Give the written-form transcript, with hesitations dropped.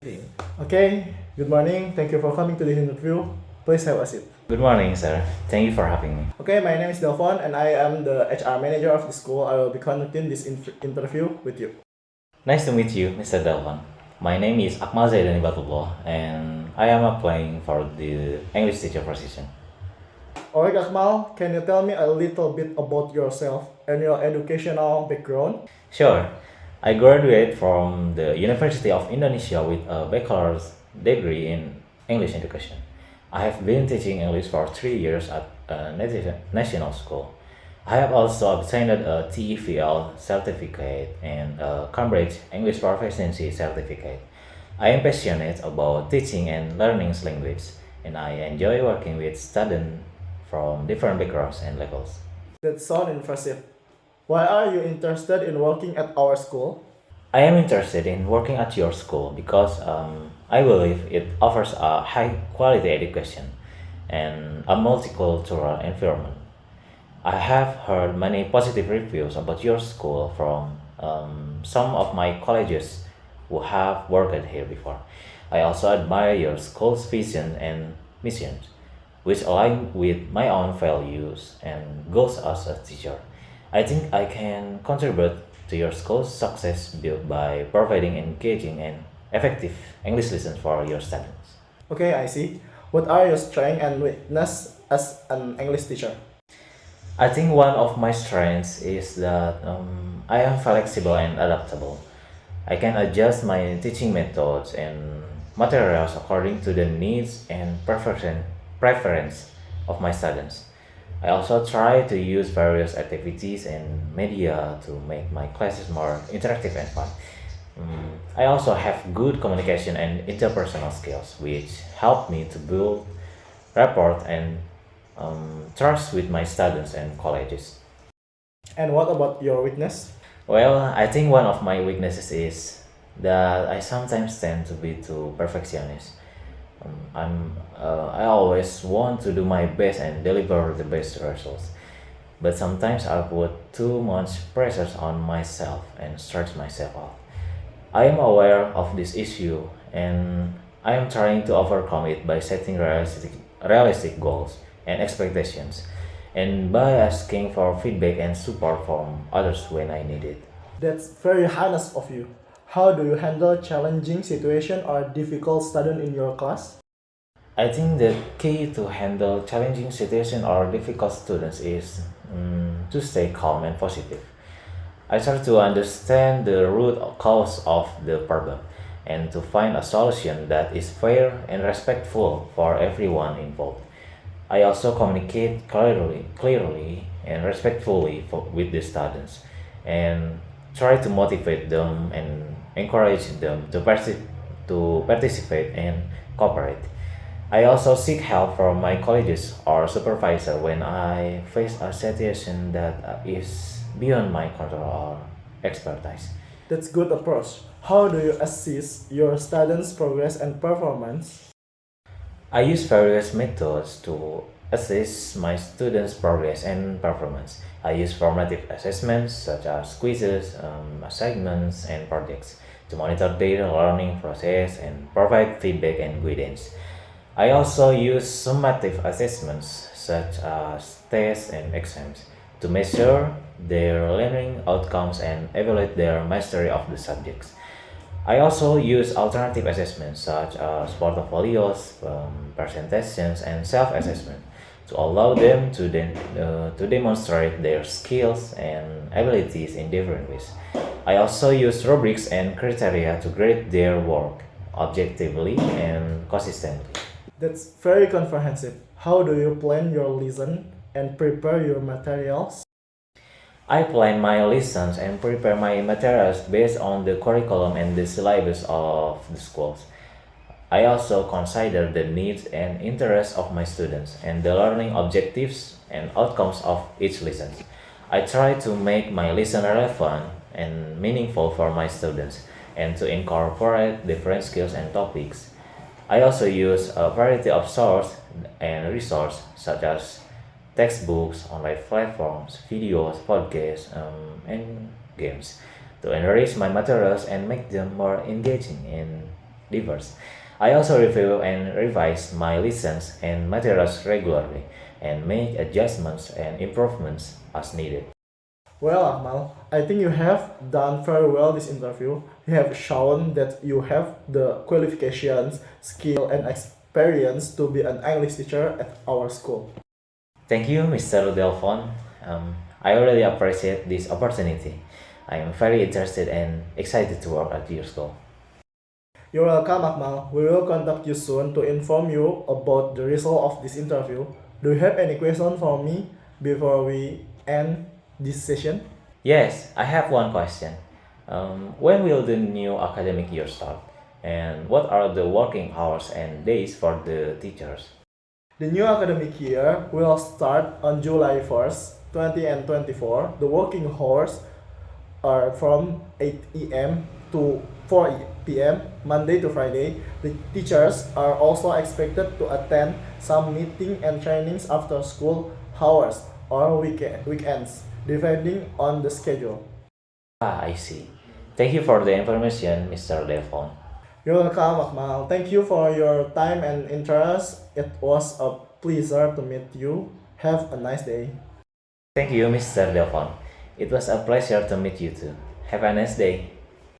Okay, good morning. Thank you for coming to this interview. Please have a seat. Good morning, sir. Thank you for having me. Okay, my name is Delphon and I am the HR manager of the school. I will be conducting this interview with you. Nice to meet you, Mr. Delvan. My name is Akmal Zaidan Hibatullah, and I am applying for the English teacher position. Alright, Akmal, can you tell me a little bit about yourself and your educational background? Sure, I graduated from the University of Indonesia with a bachelor's degree in English education. I have been teaching English for 3 years at a national school. I have also obtained a TEFL certificate and a Cambridge English Proficiency certificate. I am passionate about teaching and learning language, and I enjoy working with students from different backgrounds and levels. That sounds impressive. Why are you interested in working at our school? I am interested in working at your school because I believe it offers a high quality education and a multicultural environment. I have heard many positive reviews about your school from some of my colleagues who have worked here before. I also admire your school's vision and mission, which align with my own values and goals as a teacher. I think I can contribute to your school's success built by providing engaging and effective English lessons for your students. Okay, I see. What are your strengths and weakness as an English teacher? I think one of my strengths is that I am flexible and adaptable. I can adjust my teaching methods and materials according to the needs and preference of my students. I also try to use various activities and media to make my classes more interactive and fun. I also have good communication and interpersonal skills, which help me to build rapport and trust with my students and colleagues. And what about your weakness? Well, I think one of my weaknesses is that I sometimes tend to be too perfectionist. I always want to do my best and deliver the best results, but sometimes I put too much pressure on myself and stress myself out. I am aware of this issue and I am trying to overcome it by setting realistic goals and expectations and by asking for feedback and support from others when I need it. That's very honest of you. How do you handle challenging situation or difficult student in your class? I think the key to handle challenging situations or difficult students is to stay calm and positive. I try to understand the root cause of the problem and to find a solution that is fair and respectful for everyone involved. I also communicate clearly and respectfully with the students and try to motivate them and encourage them to participate and cooperate. I also seek help from my colleagues or supervisor when I face a situation that is beyond my control or expertise. That's good approach. How do you assess your students' progress and performance? I use various methods to assess my students' progress and performance. I use formative assessments such as quizzes, assignments, and projects to monitor their learning process and provide feedback and guidance. I also use summative assessments such as tests and exams to measure their learning outcomes and evaluate their mastery of the subjects. I also use alternative assessments such as portfolios, presentations, and self-assessment to allow them to demonstrate their skills and abilities in different ways. I also use rubrics and criteria to grade their work objectively and consistently. That's very comprehensive. How do you plan your lesson and prepare your materials? I plan my lessons and prepare my materials based on the curriculum and the syllabus of the schools. I also consider the needs and interests of my students and the learning objectives and outcomes of each lesson. I try to make my lesson relevant and meaningful for my students and to incorporate different skills and topics. I also use a variety of sources and resources such as textbooks, online platforms, videos, podcasts, and games to enrich my materials and make them more engaging and diverse. I also review and revise my lessons and materials regularly and make adjustments and improvements as needed. Well, Akmal, I think you have done very well this interview. You have shown that you have the qualifications, skill, and experience to be an English teacher at our school. Thank you, Mr. Delphon. I really appreciate this opportunity. I am very interested and excited to work at your school. You're welcome, Akmal. We will contact you soon to inform you about the result of this interview. Do you have any question for me before we end this session? Yes, I have one question. When will the new academic year start? And what are the working hours and days for the teachers? The new academic year will start on July 1st, 20 and 24. The working hours are from 8 a.m. to 4 p.m. Monday to Friday. The teachers are also expected to attend some meeting and trainings after school hours or weekends, depending on the schedule. Ah, I see. Thank you for the information, Mr. Delphon. You're welcome, Akmal. Thank you for your time and interest. It was a pleasure to meet you. Have a nice day. Thank you, Mr. Delphon. It was a pleasure to meet you too. Have a nice day.